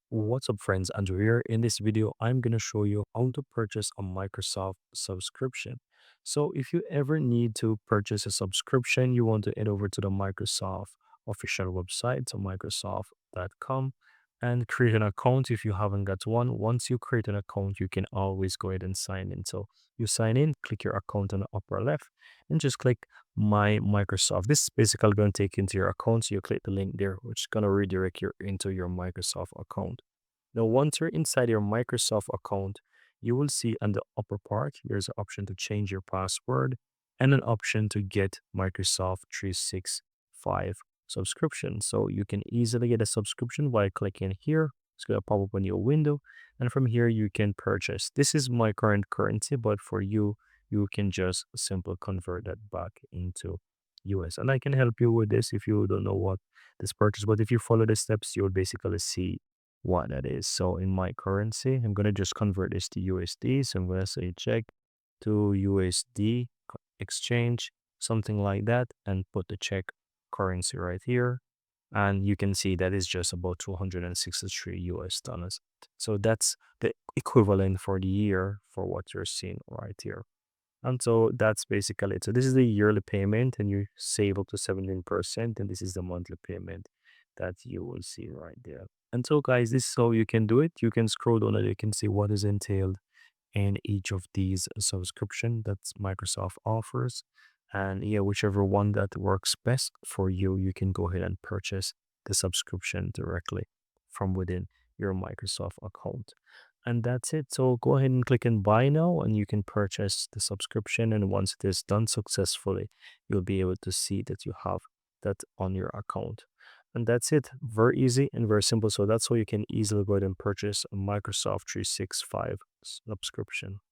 What's up friends, Andrew here. In this video, I'm going to show you how to purchase a Microsoft subscription. So if you ever need to purchase a subscription, you want to head over to the Microsoft official website, so Microsoft.com, and create an account if you haven't got one. Once you create an account, you can always go ahead and sign in. So you sign in, click your account on the upper left, and just click My Microsoft. This is basically going to take you into your account. So you click the link there, which is going to redirect you into your Microsoft account. Now, once you're inside your Microsoft account, you will see on the upper part, there's an option to change your password and an option to get Microsoft 365 subscription. So you can easily get a subscription by clicking here. It's going to pop up on your window. And from here, you can purchase. This is my current currency, but for you, you can just simply convert that back into US. And I can help you with this if you don't know what this purchase, but if you follow the steps, you'll basically see what that is. So in my currency, I'm going to just convert this to USD. So I'm going to say check to USD exchange, something like that, and put the check currency right here. And you can see that is just about 263 US dollars. So that's the equivalent for the year for what you're seeing right here. And so that's basically it. So this is the yearly payment and you save up to 17%. And this is the monthly payment that you will see right there. And so guys, this is how you can do it. You can scroll down and you can see what is entailed in each of these subscription that Microsoft offers. And yeah, whichever one that works best for you, you can go ahead and purchase the subscription directly from within your Microsoft account. And that's it. So go ahead and click on buy now and you can purchase the subscription. And once it is done successfully, you'll be able to see that you have that on your account. And that's it. Very easy and very simple. So that's how you can easily go ahead and purchase a Microsoft 365 subscription.